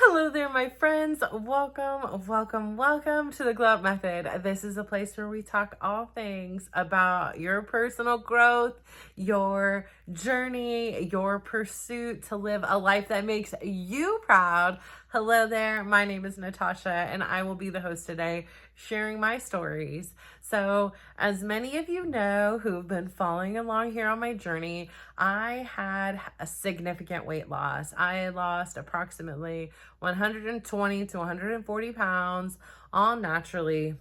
Hello there, my friends. Welcome to the Glow Up Method. This is a place where we talk all things about your personal growth, your journey, your pursuit to live a life that makes you proud. Hello there. My name is Natasha, and I will be the host today, sharing my stories. So, as many of you know who've been following along here on my journey, I had a significant weight loss. I lost approximately 120 to 140 pounds, all naturally.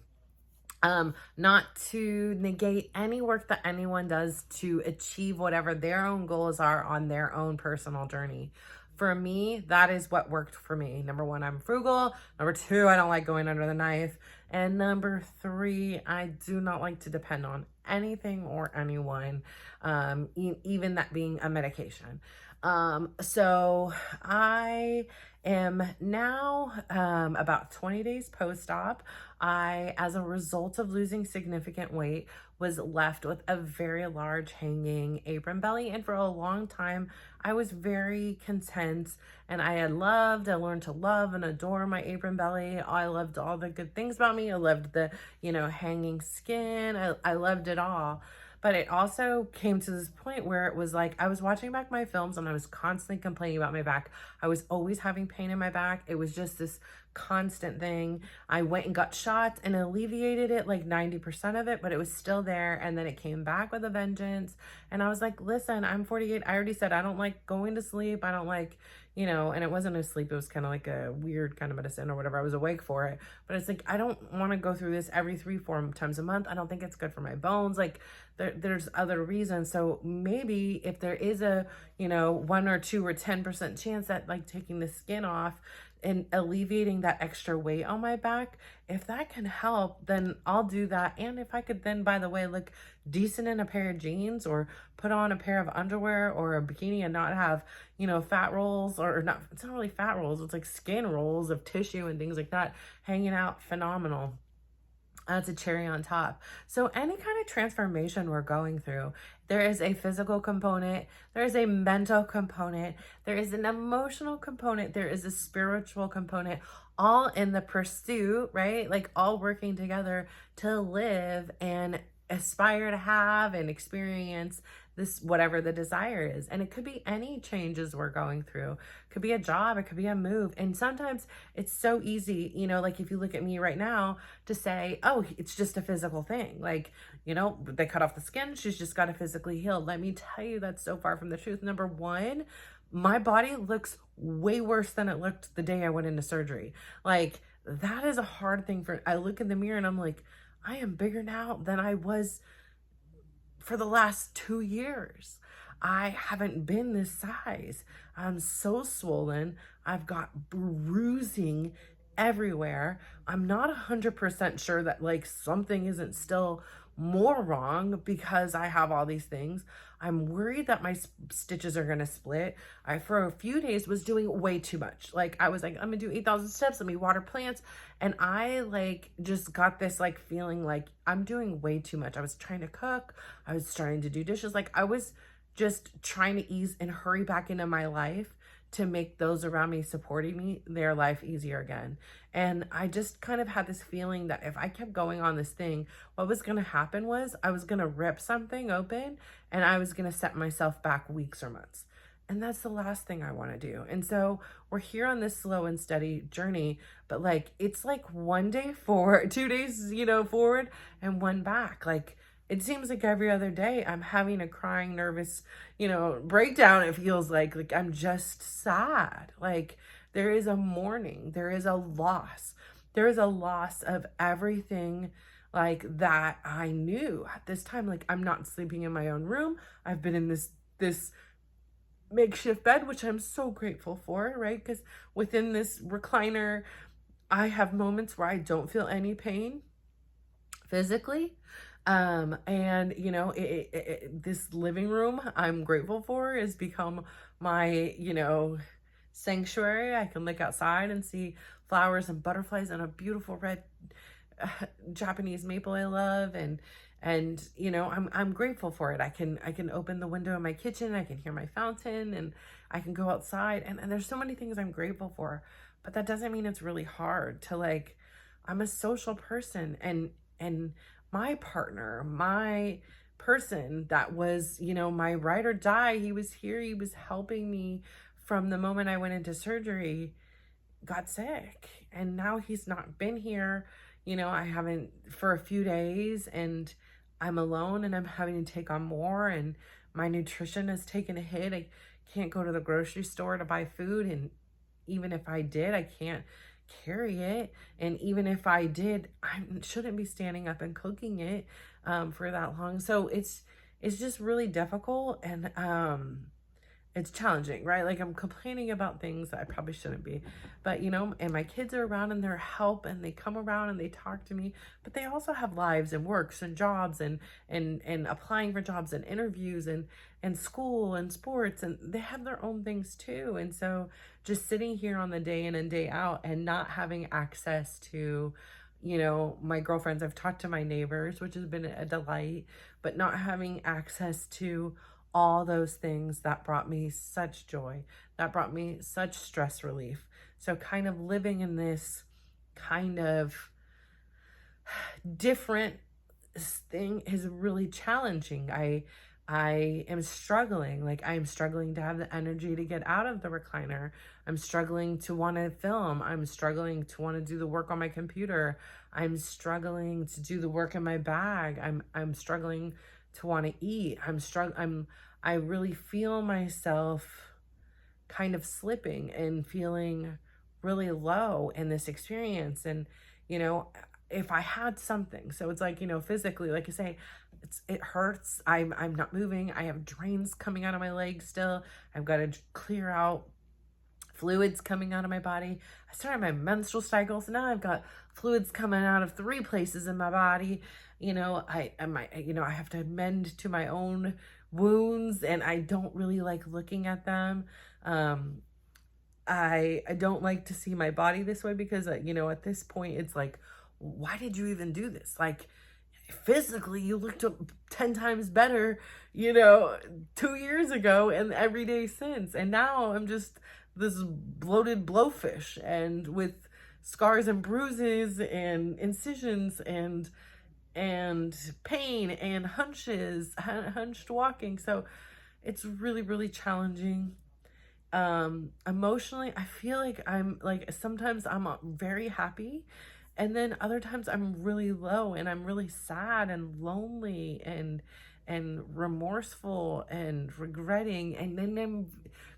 Not to negate any work that anyone does to achieve whatever their own goals are on their own personal journey. For me, that is what worked for me. Number one, I'm frugal. Number two, I don't like going under the knife. And number three, I do not like to depend on anything or anyone, even that being a medication. So I am now about 20 days post-op. I, as a result of losing significant weight, was left with a very large hanging apron belly. And for a long time, I was very content, and I learned to love and adore my apron belly. I loved all the good things about me. I loved the, hanging skin. I loved it all. But it also came to this point where it was like I was watching back my films and I was constantly complaining about my back. I was always having pain in my back. It was just this constant thing. I went and got shots and alleviated it, like 90% of it, but it was still there. And then it came back with a vengeance. And I was like, listen, I'm 48. I already said I don't like going to sleep. I don't like, and it wasn't a sleep. It was kind of like a weird kind of medicine or whatever. I was awake for it. But it's like, I don't want to go through this every 3-4 times a month. I don't think it's good for my bones. Like there's other reasons. So maybe if there is a, 1 or 2 or 10% chance that like taking the skin off and alleviating that extra weight on my back, if that can help, then I'll do that. And if I could then, by the way, look decent in a pair of jeans or put on a pair of underwear or a bikini and not have, fat rolls or not, it's not really fat rolls, it's like skin rolls of tissue and things like that hanging out, phenomenal. That's a cherry on top. So any kind of transformation we're going through, there is a physical component, there is a mental component, there is an emotional component, there is a spiritual component, all in the pursuit, right? Like all working together to live and aspire to have and experience this, whatever the desire is. And it could be any changes we're going through. It could be a job, it could be a move. And sometimes it's so easy, like if you look at me right now, to say, oh, it's just a physical thing. Like, they cut off the skin, she's just got to physically heal. Let me tell you, that's so far from the truth. Number one, my body looks way worse than it looked the day I went into surgery. Like, that is a hard thing I look in the mirror and I'm like, I am bigger now than I was for the last 2 years. I haven't been this size. I'm so swollen. I've got bruising everywhere. I'm not 100% sure that like something isn't still more wrong because I have all these things. I'm worried that my stitches are going to split. I, for a few days, was doing way too much. Like, I was like, I'm going to do 8,000 steps. Let me water plants. And I like just got this like feeling like I'm doing way too much. I was trying to cook. I was trying to do dishes. Like, I was just trying to ease and hurry back into my life to make those around me supporting me, their life easier again. And I just kind of had this feeling that if I kept going on this thing, what was going to happen was I was going to rip something open and I was going to set myself back weeks or months. And that's the last thing I want to do. And so we're here on this slow and steady journey, but like, it's like 1 day forward, 2 days, forward and 1 back. Like, it seems like every other day I'm having a crying, nervous, breakdown. It feels like I'm just sad. Like there is a mourning, there is a loss. There is a loss of everything like that I knew at this time. Like I'm not sleeping in my own room. I've been in this makeshift bed, which I'm so grateful for, right? Because within this recliner, I have moments where I don't feel any pain physically. And this living room I'm grateful for has become my, sanctuary. I can look outside and see flowers and butterflies and a beautiful red Japanese maple I love. And I'm grateful for it. I can open the window in my kitchen. I can hear my fountain and I can go outside, and there's so many things I'm grateful for, but that doesn't mean it's really hard to like, I'm a social person, and my partner, my person that was, you know, my ride or die, he was here, he was helping me from the moment I went into surgery, got sick, and now he's not been here. You know, I haven't for a few days, and I'm alone, and I'm having to take on more, and my nutrition has taken a hit. I can't go to the grocery store to buy food, and even if I did, I can't carry it. And even if I did, I shouldn't be standing up and cooking it for that long. So it's just really difficult, and it's challenging, right? Like, I'm complaining about things that I probably shouldn't be, but you know, and my kids are around and they're help, and they come around and they talk to me, but they also have lives and works and jobs, and applying for jobs and interviews, and school and sports, and they have their own things too. And so just sitting here on the day in and day out and not having access to, you know, my girlfriends, I've talked to my neighbors, which has been a delight, but not having access to all those things that brought me such joy, that brought me such stress relief. So kind of living in this kind of different thing is really challenging. I am struggling. Like, I'm struggling to have the energy to get out of the recliner. I'm struggling to want to film. I'm struggling to want to do the work on my computer. I'm struggling to do the work in my bag. I'm struggling to want to eat. I really feel myself kind of slipping and feeling really low in this experience. And, you know, if I had something, so it's like, you know, physically, like I say, it hurts. I'm not moving. I have drains coming out of my legs still. I've got to clear out fluids coming out of my body. I started my menstrual cycle, so now I've got fluids coming out of 3 places in my body. You know, I have to mend to my own wounds, and I don't really like looking at them. I don't like to see my body this way, because you know, at this point it's like, why did you even do this? Like, physically you looked 10 times better, you know, 2 years ago and every day since, and now I'm just this bloated blowfish, and with scars and bruises and incisions and pain and hunched walking. So it's really, really challenging. Emotionally, I feel like I'm like, sometimes I'm very happy, and then other times I'm really low, and I'm really sad and lonely and remorseful and regretting, and then I'm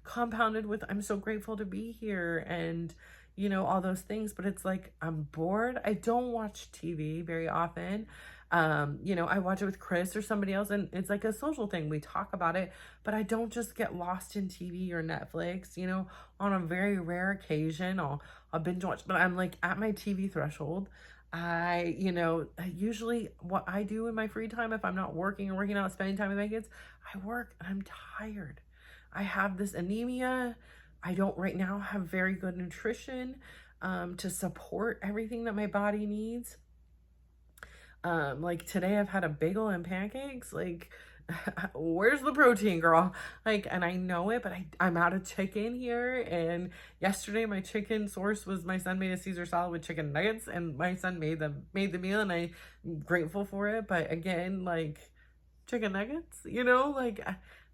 compounded with, I'm so grateful to be here, and you know, all those things. But it's like, I'm bored. I don't watch TV very often. You know, I watch it with Chris or somebody else, and it's like a social thing. We talk about it, but I don't just get lost in TV or Netflix. You know, on a very rare occasion, I'll binge watch, but I'm like at my TV threshold. You know, usually what I do in my free time, if I'm not working or working out, spending time with my kids, I work, and I'm tired. I have this anemia. I don't right now have very good nutrition to support everything that my body needs. Like today I've had a bagel and pancakes. Like, where's the protein, girl? Like, and I know it, but I'm out of chicken here. And yesterday my chicken source was, my son made a Caesar salad with chicken nuggets, and my son made the meal, and I'm grateful for it. But again, like, chicken nuggets, you know, like,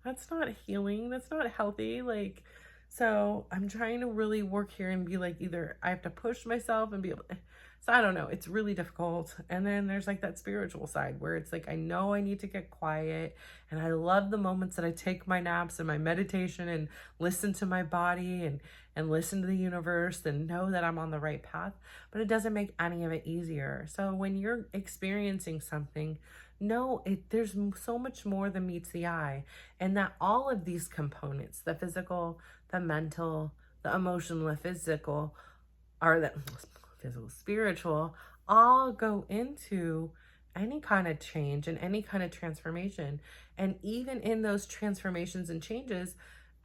that's not healing. That's not healthy. Like, so I'm trying to really work here and be like, either I have to push myself and be able to, so I don't know, it's really difficult. And then there's like that spiritual side where it's like, I know I need to get quiet, and I love the moments that I take my naps and my meditation and listen to my body and listen to the universe and know that I'm on the right path, but it doesn't make any of it easier. So when you're experiencing something, no, there's so much more than meets the eye, and that all of these components, the physical, the mental, the emotional, the physical, or the physical, spiritual, all go into any kind of change and any kind of transformation. And even in those transformations and changes,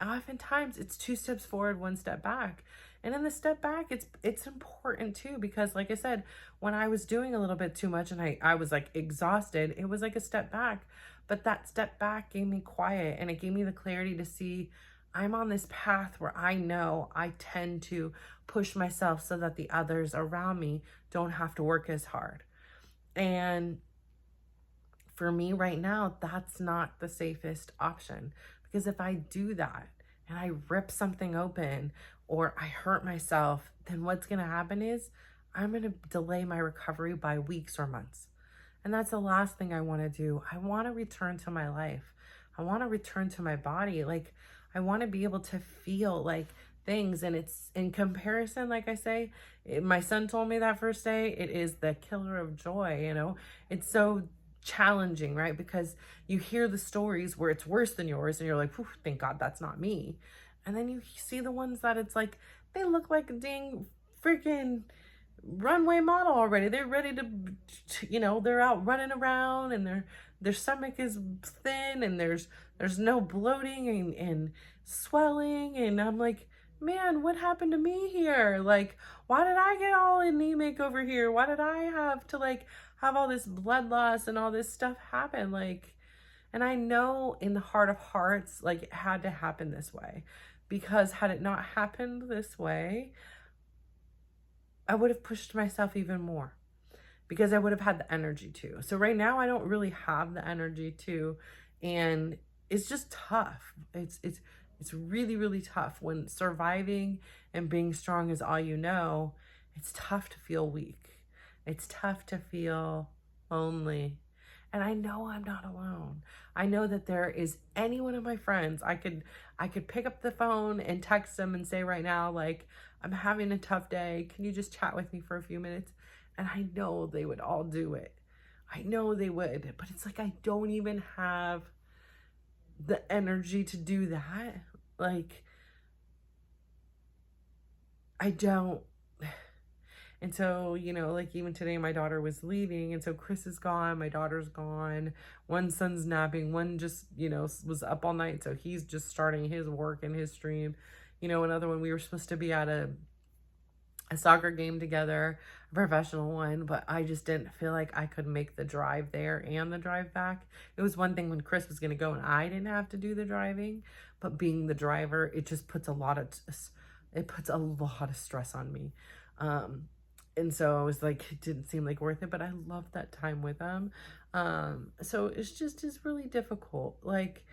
oftentimes it's 2 steps forward, 1 step back. And in the step back, it's important too, because like I said, when I was doing a little bit too much and I was like exhausted, it was like a step back. But that step back gave me quiet, and it gave me the clarity to see, I'm on this path where I know I tend to push myself so that the others around me don't have to work as hard. And for me right now, that's not the safest option, because if I do that and I rip something open or I hurt myself, then what's going to happen is I'm going to delay my recovery by weeks or months. And that's the last thing I want to do. I want to return to my life. I want to return to my body. Like, I want to be able to feel like things. And it's in comparison, like I say, my son told me that first day, it is the killer of joy. It's so challenging, right? Because you hear the stories where it's worse than yours and you're like, thank God that's not me. And then you see the ones that it's like, they look like a dang freaking runway model already. They're ready to, they're out running around, and their stomach is thin, and there's no bloating and swelling. And I'm like, man, what happened to me here? Like, why did I get all anemic over here? Why did I have to like have all this blood loss and all this stuff happen? Like, and I know in the heart of hearts, like, it had to happen this way, because had it not happened this way, I would have pushed myself even more, because I would have had the energy to. So right now I don't really have the energy to, and it's just tough. It's really, really tough when surviving and being strong is all you know. It's tough to feel weak. It's tough to feel lonely. And I know I'm not alone. I know that there is any one of my friends, I could pick up the phone and text them and say right now, like, I'm having a tough day. Can you just chat with me for a few minutes? And I know they would all do it. I know they would, but it's like, I don't even have the energy to do that. Like, I don't. And so, like, even today, my daughter was leaving. And so Chris is gone. My daughter's gone. One son's napping. One just, was up all night. So he's just starting his work and his stream. Another one, we were supposed to be at a soccer game together, a professional one, but I just didn't feel like I could make the drive there and the drive back. It was one thing when Chris was going to go and I didn't have to do the driving, but being the driver, it just puts a lot of stress on me. And so I was like, it didn't seem like worth it, but I loved that time with them. So it's really difficult. Like,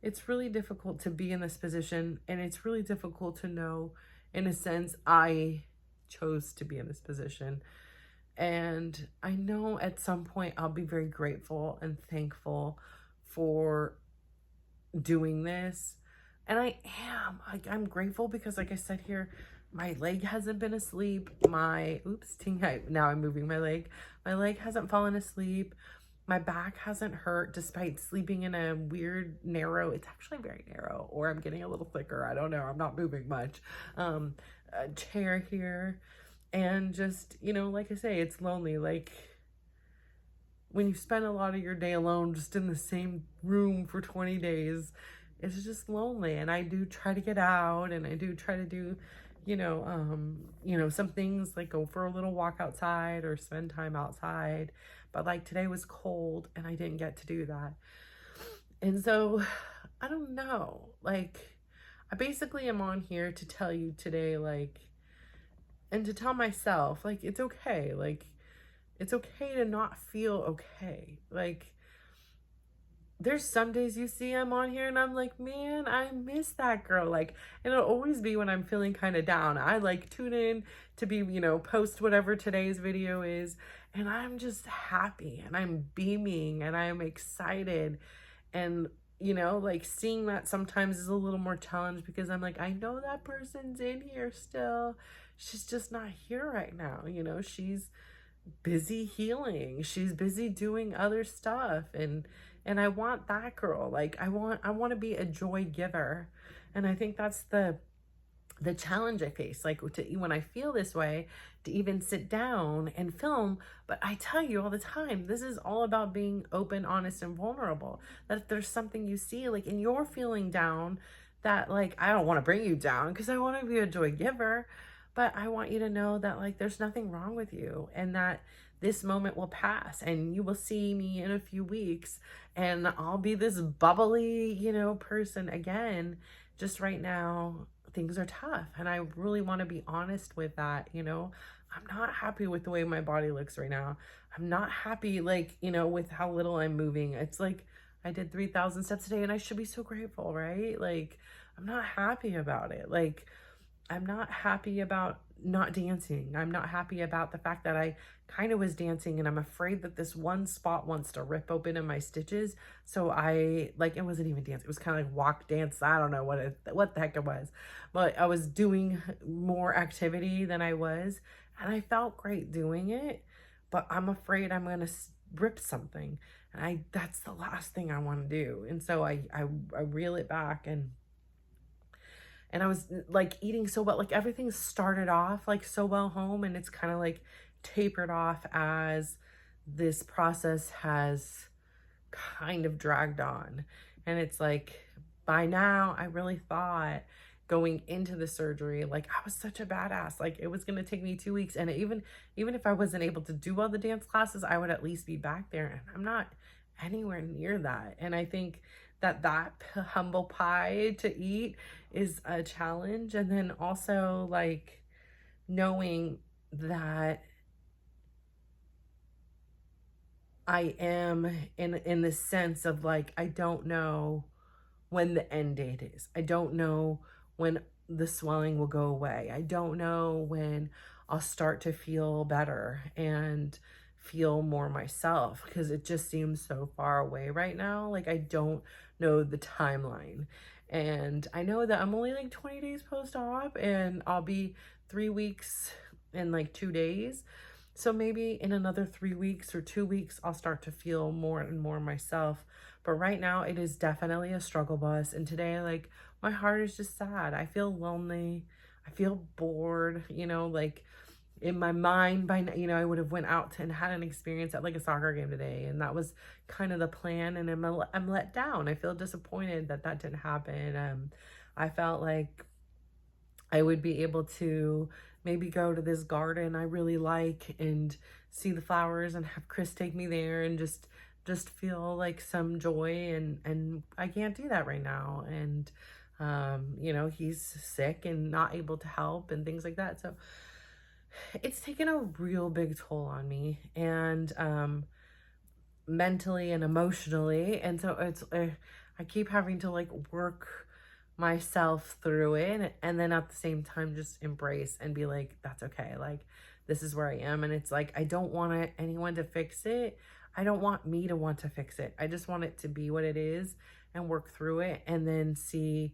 it's really difficult to be in this position, and it's really difficult to know, in a sense, I chose to be in this position. And I know at some point I'll be very grateful and thankful for doing this. And I am. I'm grateful because, like I said here, my leg hasn't been asleep. Now I'm moving my leg. My leg hasn't fallen asleep. My back hasn't hurt despite sleeping in a weird narrow, it's actually very narrow, or I'm getting a little thicker. I don't know. I'm not moving much. A chair here. And just, like I say, it's lonely. Like, when you spend a lot of your day alone, just in the same room for 20 days, it's just lonely. And I do try to get out, and I do try to do, some things, like go for a little walk outside or spend time outside. But like today was cold and I didn't get to do that. And so I don't know, like, I basically am on here to tell you today, like, and to tell myself, like, it's okay. Like, it's okay to not feel okay. Like, there's some days you see I'm on here and I'm like, man, I miss that girl. Like, and it'll always be when I'm feeling kind of down. I like tune in to be, post whatever today's video is. And I'm just happy and I'm beaming and I'm excited. And, like, seeing that sometimes is a little more challenge, because I'm like, I know that person's in here still. She's just not here right now. She's busy healing. She's busy doing other stuff. And I want that girl. Like, I want to be a joy giver. And I think that's the challenge I face, like, when I feel this way, to even sit down and film. But I tell you all the time, this is all about being open, honest, and vulnerable. That if there's something you see, like, and you're feeling down, that, like, I don't want to bring you down, because I want to be a joy giver, but I want you to know that, like, there's nothing wrong with you, and that this moment will pass, and you will see me in a few weeks, and I'll be this bubbly, person again, just right now, things are tough. And I really want to be honest with that. I'm not happy with the way my body looks right now. I'm not happy, like, with how little I'm moving. It's like I did 3,000 steps a day and I should be so grateful, right? Like, I'm not happy about it. Like, I'm not happy about not dancing. I'm not happy about the fact that I kind of was dancing and I'm afraid that this one spot wants to rip open in my stitches. So it wasn't even dance. It was kind of like walk dance. I don't know what the heck it was, but I was doing more activity than I was, and I felt great doing it, but I'm afraid I'm going to rip something. And that's the last thing I want to do. And so I reel it back, and I was like eating so well, like everything started off like so well home, and it's kind of like tapered off as this process has kind of dragged on. And it's like by now I really thought going into the surgery, like I was such a badass, like it was going to take me 2 weeks, and even if I wasn't able to do all the dance classes, I would at least be back there, and I'm not anywhere near that. And I think that humble pie to eat is a challenge. And then also like knowing that I am in the sense of like, I don't know when the end date is. I don't know when the swelling will go away. I don't know when I'll start to feel better and feel more myself, because it just seems so far away right now. Like I don't know the timeline. And I know that I'm only like 20 days post-op, and I'll be 3 weeks in like 2 days. So maybe in another 3 weeks or 2 weeks, I'll start to feel more and more myself. But right now, it is definitely a struggle bus. And today, like, my heart is just sad. I feel lonely. I feel bored, like in my mind I would have went out and had an experience at like a soccer game today. And that was kind of the plan. And I'm let down. I feel disappointed that didn't happen. I felt like I would be able to maybe go to this garden I really like and see the flowers and have Chris take me there and just feel like some joy, and I can't do that right now. And he's sick and not able to help and things like that. So it's taken a real big toll on me, and mentally and emotionally. And so I keep having to like work myself through it, and then at the same time just embrace and be like, that's okay, like this is where I am. And it's like I don't want anyone to fix it. I don't want me to want to fix it. I just want it to be what it is and work through it, and then see,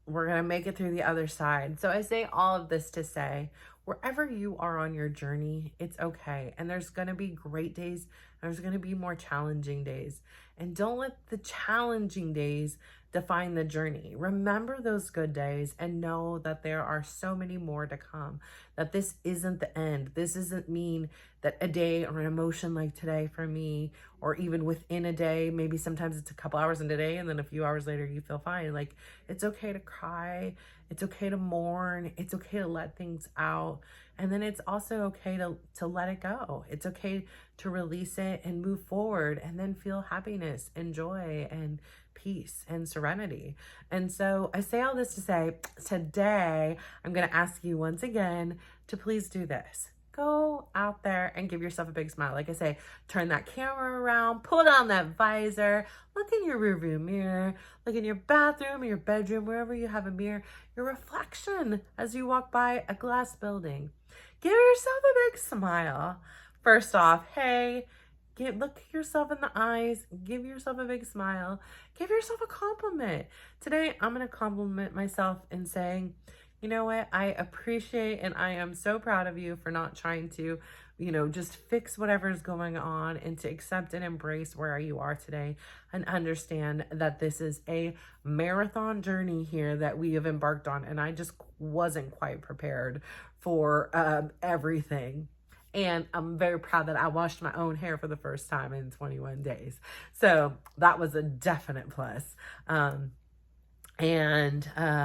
we're gonna make it through the other side. So I say all of this to say, wherever you are on your journey, it's okay. And there's gonna be great days, and there's gonna be more challenging days. And don't let the challenging days define the journey. Remember those good days and know that there are so many more to come, that this isn't the end. This doesn't mean that a day or an emotion like today for me, or even within a day, maybe sometimes it's a couple hours in a day and then a few hours later you feel fine. Like it's okay to cry. It's okay to mourn. It's okay to let things out. And then it's also okay to let it go. It's okay to release it and move forward, and then feel happiness and joy and peace and serenity. And so I say all this to say, today I'm going to ask you once again to please do this. Go out there and give yourself a big smile. Like I say, turn that camera around, pull down that visor, look in your rearview mirror, look in your bathroom, your bedroom, wherever you have a mirror, your reflection as you walk by a glass building. Give yourself a big smile. First off, hey, look yourself in the eyes, give yourself a big smile, give yourself a compliment. Today, I'm going to compliment myself in saying, you know what, I appreciate and I am so proud of you for not trying to, just fix whatever's going on, and to accept and embrace where you are today, and understand that this is a marathon journey here that we have embarked on. And I just wasn't quite prepared for everything. And I'm very proud that I washed my own hair for the first time in 21 days. So that was a definite plus. And I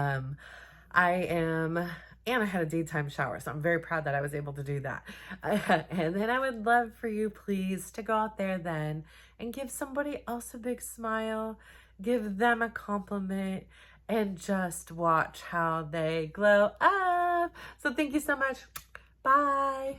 had a daytime shower. So I'm very proud that I was able to do that. And then I would love for you, please, to go out there then and give somebody else a big smile, give them a compliment, and just watch how they glow up. So thank you so much. Bye.